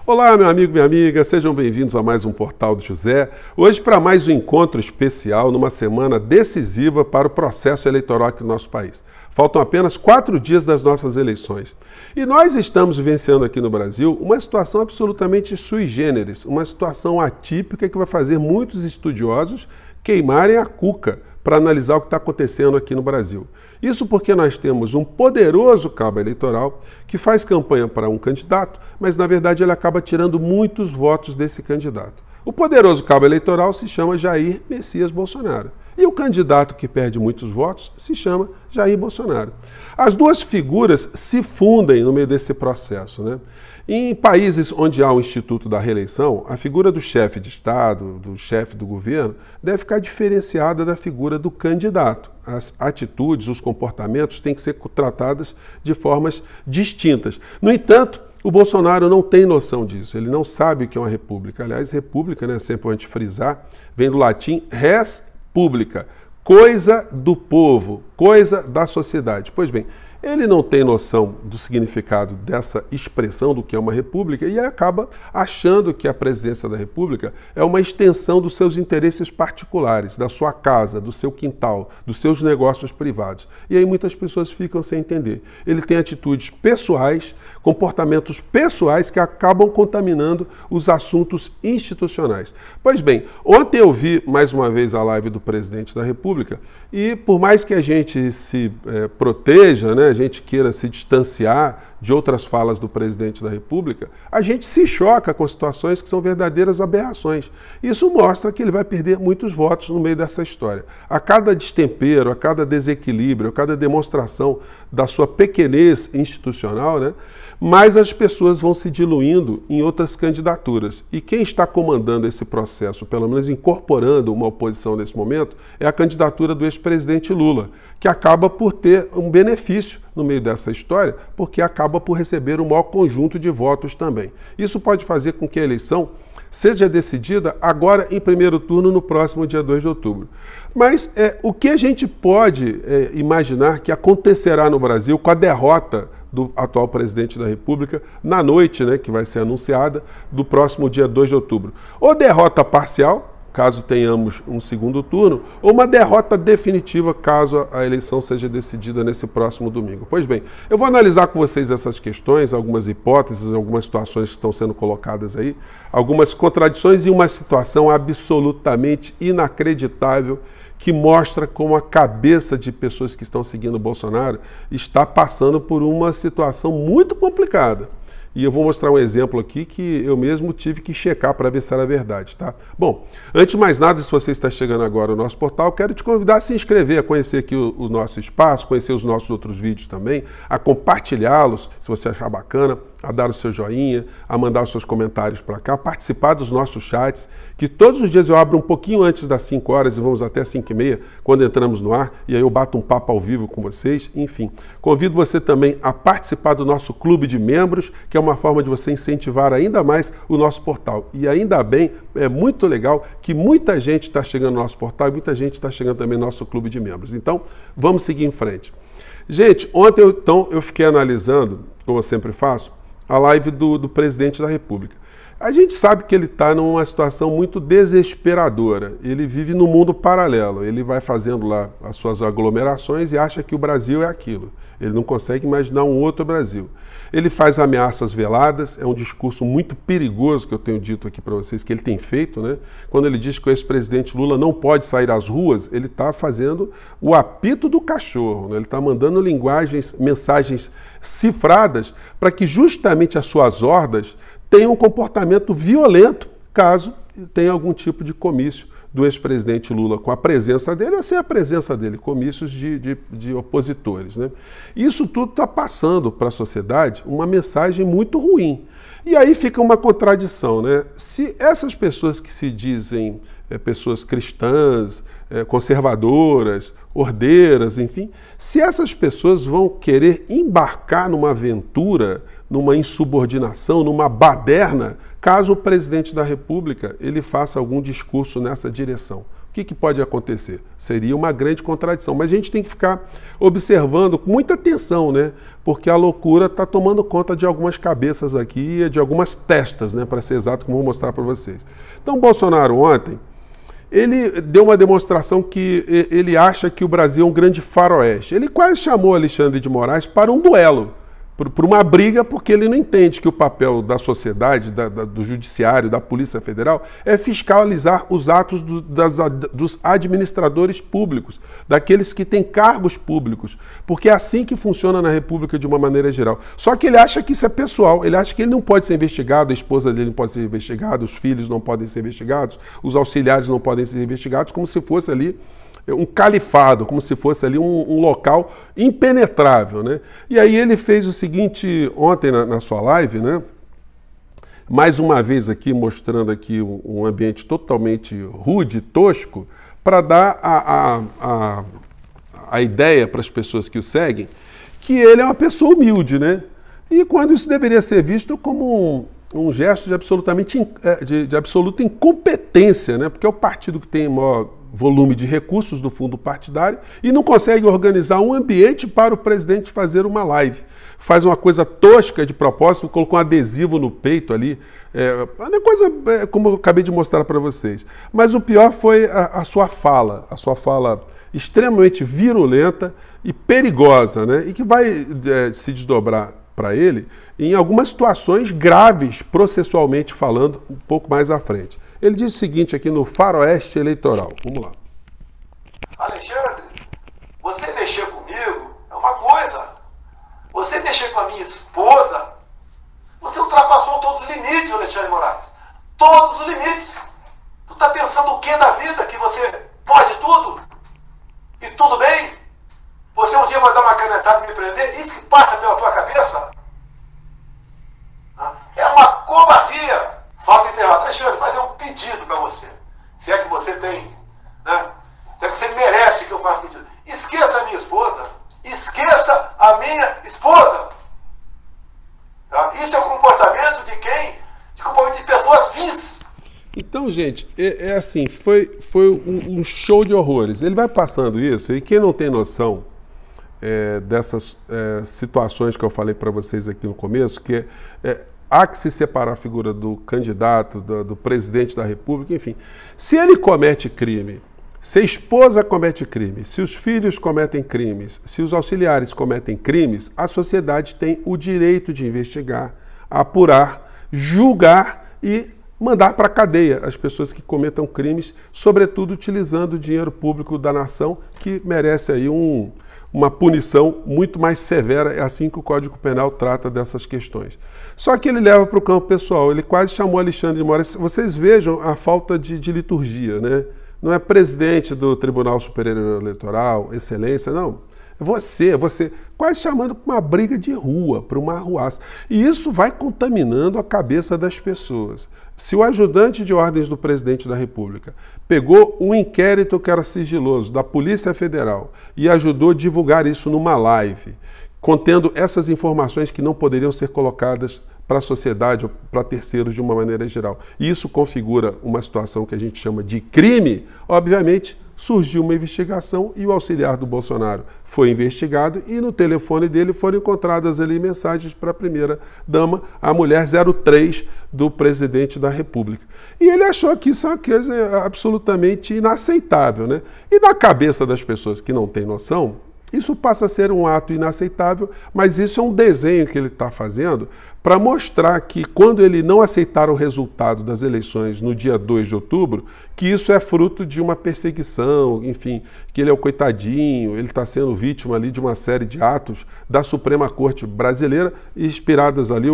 Olá, meu amigo, minha amiga, sejam bem-vindos a mais um Portal do José. Hoje para mais um encontro especial numa semana decisiva para o processo eleitoral aqui no nosso país. Faltam apenas 4 dias das nossas eleições. E nós estamos vivenciando aqui no Brasil uma situação absolutamente sui generis, uma situação atípica que vai fazer muitos estudiosos queimarem a cuca para analisar o que está acontecendo aqui no Brasil. Isso porque nós temos um poderoso cabo eleitoral que faz campanha para um candidato, mas na verdade ele acaba tirando muitos votos desse candidato. O poderoso cabo eleitoral se chama Jair Messias Bolsonaro. E o candidato que perde muitos votos se chama Jair Bolsonaro. As duas figuras se fundem no meio desse processo, né? Em países onde há o Instituto da Reeleição, a figura do chefe de Estado, do chefe do governo, deve ficar diferenciada da figura do candidato. As atitudes, os comportamentos têm que ser tratadas de formas distintas. No entanto, o Bolsonaro não tem noção disso, ele não sabe o que é uma república. Aliás, república, né, sempre a gente frisar, vem do latim res publica, coisa do povo, coisa da sociedade. Pois bem, ele não tem noção do significado dessa expressão do que é uma república e acaba achando que a presidência da república é uma extensão dos seus interesses particulares, da sua casa, do seu quintal, dos seus negócios privados. E aí muitas pessoas ficam sem entender. Ele tem atitudes pessoais, comportamentos pessoais que acabam contaminando os assuntos institucionais. Pois bem, ontem eu vi mais uma vez a live do presidente da república e por mais que a gente se proteja, né, a gente queira se distanciar de outras falas do presidente da República, a gente se choca com situações que são verdadeiras aberrações. Isso mostra que ele vai perder muitos votos no meio dessa história. A cada destempero, a cada desequilíbrio, a cada demonstração da sua pequenez institucional, né, mais as pessoas vão se diluindo em outras candidaturas. E quem está comandando esse processo, pelo menos incorporando uma oposição nesse momento, é a candidatura do ex-presidente Lula, que acaba por ter um benefício no meio dessa história, porque acaba por receber um maior conjunto de votos também. Isso pode fazer com que a eleição seja decidida agora em primeiro turno no próximo dia 2 de outubro. Mas o que a gente pode imaginar que acontecerá no Brasil com a derrota do atual presidente da República na noite, né, que vai ser anunciada, do próximo dia 2 de outubro? Ou derrota parcial, caso tenhamos um segundo turno, ou uma derrota definitiva, caso a eleição seja decidida nesse próximo domingo. Pois bem, eu vou analisar com vocês essas questões, algumas hipóteses, algumas situações que estão sendo colocadas aí, algumas contradições e uma situação absolutamente inacreditável que mostra como a cabeça de pessoas que estão seguindo o Bolsonaro está passando por uma situação muito complicada. E eu vou mostrar um exemplo aqui que eu mesmo tive que checar para ver se era verdade, tá? Bom, antes de mais nada, se você está chegando agora ao nosso portal, quero te convidar a se inscrever, a conhecer aqui o nosso espaço, conhecer os nossos outros vídeos também, a compartilhá-los, se você achar bacana, a dar o seu joinha, a mandar os seus comentários para cá, participar dos nossos chats, que todos os dias eu abro um pouquinho antes das 5 horas e vamos até 5h30, quando entramos no ar, e aí eu bato um papo ao vivo com vocês, enfim. Convido você também a participar do nosso clube de membros, que é uma forma de você incentivar ainda mais o nosso portal. E ainda bem, é muito legal que muita gente está chegando no nosso portal e muita gente está chegando também no nosso clube de membros. Então, vamos seguir em frente. Gente, ontem eu fiquei analisando, como eu sempre faço, a live do presidente da República. A gente sabe que ele está numa situação muito desesperadora. Ele vive num mundo paralelo. Ele vai fazendo lá as suas aglomerações e acha que o Brasil é aquilo. Ele não consegue imaginar um outro Brasil. Ele faz ameaças veladas, é um discurso muito perigoso que eu tenho dito aqui para vocês, que ele tem feito, né? Quando ele diz que o ex-presidente Lula não pode sair às ruas, ele está fazendo o apito do cachorro, né? Ele está mandando mensagens cifradas para que justamente as suas hordas tenham um comportamento violento caso tenha algum tipo de comício do ex-presidente Lula com a presença dele ou sem a presença dele, comícios de opositores, né? Isso tudo está passando para a sociedade uma mensagem muito ruim. E aí fica uma contradição, né? Se essas pessoas que se dizem pessoas cristãs, conservadoras, ordeiras, enfim, se essas pessoas vão querer embarcar numa aventura, numa insubordinação, numa baderna, caso o presidente da República ele faça algum discurso nessa direção. O que pode acontecer? Seria uma grande contradição. Mas a gente tem que ficar observando com muita atenção, né? Porque a loucura está tomando conta de algumas cabeças aqui, de algumas testas, né? Para ser exato, como eu vou mostrar para vocês. Então, Bolsonaro ontem, ele deu uma demonstração que ele acha que o Brasil é um grande faroeste. Ele quase chamou Alexandre de Moraes para um duelo, por uma briga, porque ele não entende que o papel da sociedade, do judiciário, da Polícia Federal, é fiscalizar os atos dos administradores públicos, daqueles que têm cargos públicos, porque é assim que funciona na República de uma maneira geral. Só que ele acha que isso é pessoal, ele acha que ele não pode ser investigado, a esposa dele não pode ser investigada, os filhos não podem ser investigados, os auxiliares não podem ser investigados, como se fosse ali um califado, como se fosse ali um local impenetrável, né? E aí ele fez o seguinte ontem na sua live, né? Mais uma vez aqui mostrando aqui um ambiente totalmente rude, tosco, para dar a ideia para as pessoas que o seguem que ele é uma pessoa humilde, né? E quando isso deveria ser visto como um gesto de absoluta incompetência, né? Porque é o partido que tem maior volume de recursos do fundo partidário e não consegue organizar um ambiente para o presidente fazer uma live. Faz uma coisa tosca de propósito, colocou um adesivo no peito ali, uma coisa como eu acabei de mostrar para vocês. Mas o pior foi a sua fala extremamente virulenta e perigosa, né? E que vai se desdobrar para ele em algumas situações graves, processualmente falando, um pouco mais à frente. Ele diz o seguinte aqui no Faroeste Eleitoral. Vamos lá. Alexandre, você mexer comigo é uma coisa. Você mexer com a minha esposa, você ultrapassou todos os limites, Alexandre Moraes. Todos os limites. Tu tá pensando o que da vida? Que você pode tudo? E tudo bem? Você um dia vai dar uma canetada e me prender? Isso que passa pela tua cabeça? É uma covardia. Falta encerrada. Alexandre, fazer um pedido para você. Se é que você tem, né? Se é que você merece que eu faça pedido. Esqueça a minha esposa. Esqueça a minha esposa. Tá? Isso é o comportamento de quem? De comportamento de pessoas vis. Então, gente, assim, foi um show de horrores. Ele vai passando isso, e quem não tem noção dessas situações que eu falei para vocês aqui no começo, que há que se separar a figura do candidato, do presidente da República, enfim. Se ele comete crime, se a esposa comete crime, se os filhos cometem crimes, se os auxiliares cometem crimes, a sociedade tem o direito de investigar, apurar, julgar e mandar para a cadeia as pessoas que cometam crimes, sobretudo utilizando o dinheiro público da nação, que merece aí uma punição muito mais severa. É assim que o Código Penal trata dessas questões. Só que ele leva para o campo pessoal. Ele quase chamou Alexandre de Moraes. Vocês vejam a falta de liturgia, né? Não é presidente do Tribunal Superior Eleitoral, excelência, não. Você quase chamando para uma briga de rua, para uma arruaça. E isso vai contaminando a cabeça das pessoas. Se o ajudante de ordens do presidente da República pegou um inquérito que era sigiloso da Polícia Federal e ajudou a divulgar isso numa live, contendo essas informações que não poderiam ser colocadas para a sociedade ou para terceiros de uma maneira geral, e isso configura uma situação que a gente chama de crime, obviamente surgiu uma investigação e o auxiliar do Bolsonaro foi investigado e no telefone dele foram encontradas ali mensagens para a primeira-dama, a mulher 03 do presidente da República. E ele achou que isso é uma coisa absolutamente inaceitável, né? E na cabeça das pessoas que não têm noção, isso passa a ser um ato inaceitável, mas isso é um desenho que ele está fazendo para mostrar que quando ele não aceitar o resultado das eleições no dia 2 de outubro, que isso é fruto de uma perseguição, enfim, que ele é o coitadinho, ele está sendo vítima ali de uma série de atos da Suprema Corte Brasileira, inspiradas ali,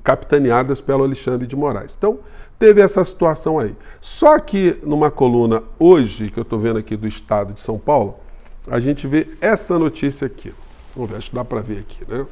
capitaneadas pelo Alexandre de Moraes. Então, teve essa situação aí. Só que numa coluna hoje, que eu estou vendo aqui do Estado de São Paulo, a gente vê essa notícia aqui. Vamos ver, acho que dá para ver aqui, né?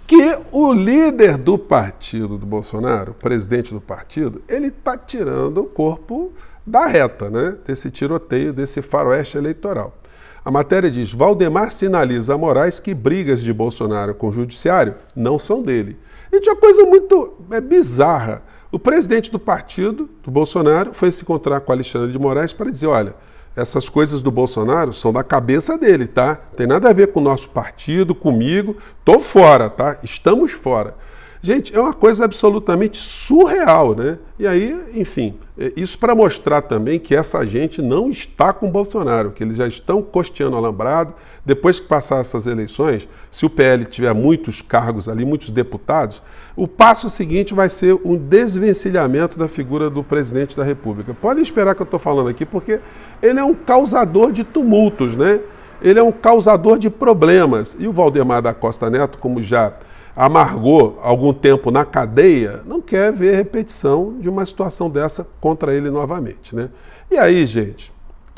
Que o líder do partido do Bolsonaro, o presidente do partido, ele está tirando o corpo da reta, né? Desse tiroteio, desse faroeste eleitoral. A matéria diz: Valdemar sinaliza a Moraes que brigas de Bolsonaro com o judiciário não são dele. Gente, é uma coisa muito bizarra. O presidente do partido, do Bolsonaro, foi se encontrar com Alexandre de Moraes para dizer, olha, essas coisas do Bolsonaro são da cabeça dele, tá? Tem nada a ver com o nosso partido, comigo, tô fora, tá? Estamos fora. Gente, é uma coisa absolutamente surreal, né? E aí, enfim, isso para mostrar também que essa gente não está com o Bolsonaro, que eles já estão costeando o alambrado. Depois que passar essas eleições, se o PL tiver muitos cargos ali, muitos deputados, o passo seguinte vai ser um desvencilhamento da figura do presidente da República. Podem esperar que eu estou falando aqui, porque ele é um causador de tumultos, né? Ele é um causador de problemas. E o Valdemar da Costa Neto, como já amargou algum tempo na cadeia, não quer ver repetição de uma situação dessa contra ele novamente, né? E aí, gente,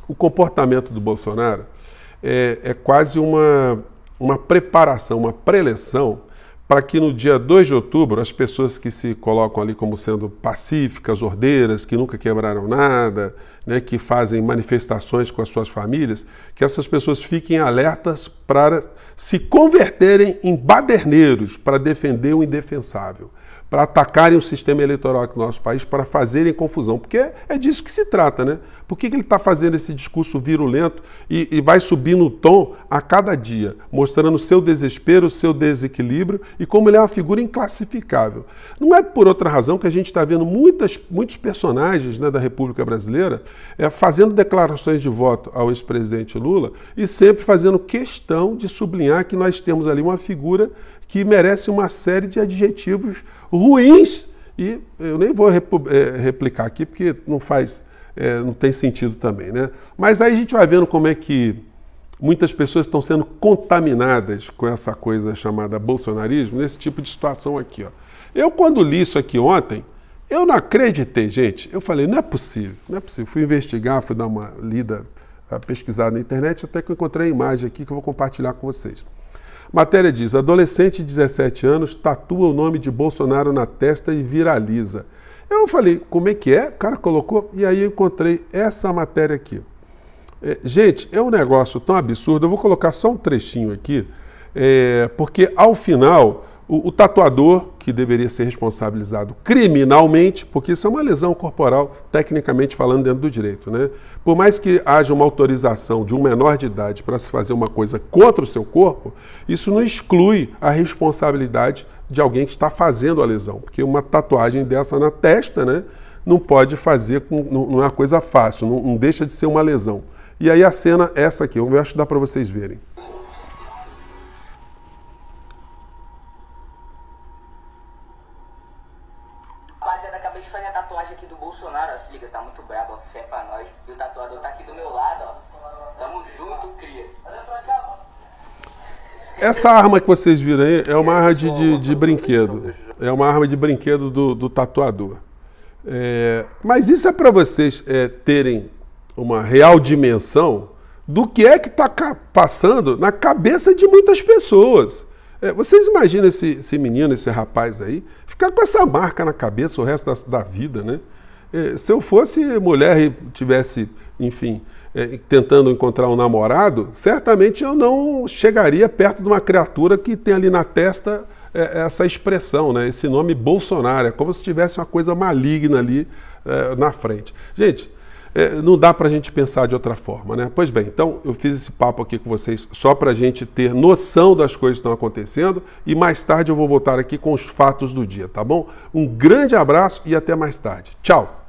o comportamento do Bolsonaro é quase uma preparação, uma preleção para que no dia 2 de outubro as pessoas que se colocam ali como sendo pacíficas, ordeiras, que nunca quebraram nada, né, que fazem manifestações com as suas famílias, que essas pessoas fiquem alertas para se converterem em baderneiros para defender o indefensável, para atacarem o sistema eleitoral aqui no nosso país, para fazerem confusão, porque é disso que se trata, né? Por que ele está fazendo esse discurso virulento e vai subindo o tom a cada dia, mostrando o seu desespero, o seu desequilíbrio e como ele é uma figura inclassificável? Não é por outra razão que a gente está vendo muitos personagens, né, da República Brasileira fazendo declarações de voto ao ex-presidente Lula e sempre fazendo questão de sublinhar que nós temos ali uma figura que merece uma série de adjetivos ruins, e eu nem vou replicar aqui porque não tem sentido também, né? Mas aí a gente vai vendo como é que muitas pessoas estão sendo contaminadas com essa coisa chamada bolsonarismo, nesse tipo de situação aqui, ó. Eu, quando li isso aqui ontem, eu não acreditei, gente. Eu falei, não é possível, não é possível. Fui investigar, fui dar uma lida, pesquisar na internet, até que eu encontrei a imagem aqui que eu vou compartilhar com vocês. Matéria diz, adolescente de 17 anos tatua o nome de Bolsonaro na testa e viraliza. Eu falei, como é que é? O cara colocou, e aí eu encontrei essa matéria aqui. Gente, é um negócio tão absurdo, eu vou colocar só um trechinho aqui, porque ao final, o tatuador, que deveria ser responsabilizado criminalmente, porque isso é uma lesão corporal, tecnicamente falando, dentro do direito, né? Por mais que haja uma autorização de um menor de idade para se fazer uma coisa contra o seu corpo, isso não exclui a responsabilidade de alguém que está fazendo a lesão, porque uma tatuagem dessa na testa, né, não pode fazer, não é uma coisa fácil, não deixa de ser uma lesão. E aí a cena é essa aqui, eu acho que dá para vocês verem. Rapaziada, acabei de fazer a tatuagem aqui do Bolsonaro, ó, se liga, tá muito brabo, ó, fé pra nós. E o tatuador tá aqui do meu lado, ó. Tamo junto, cria. Olha pra cá, mano. Essa arma que vocês viram aí é uma arma de brinquedo. É uma arma de brinquedo do tatuador. Mas isso é para vocês terem uma real dimensão do que é que está passando na cabeça de muitas pessoas. Vocês imaginam esse menino, esse rapaz aí, ficar com essa marca na cabeça o resto da vida, né? Se eu fosse mulher e tivesse, enfim, tentando encontrar um namorado, certamente eu não chegaria perto de uma criatura que tem ali na testa essa expressão, né? Esse nome Bolsonaro, é como se tivesse uma coisa maligna ali na frente. Gente, não dá para a gente pensar de outra forma, né? Pois bem, então eu fiz esse papo aqui com vocês só para a gente ter noção das coisas que estão acontecendo e mais tarde eu vou voltar aqui com os fatos do dia, tá bom? Um grande abraço e até mais tarde. Tchau!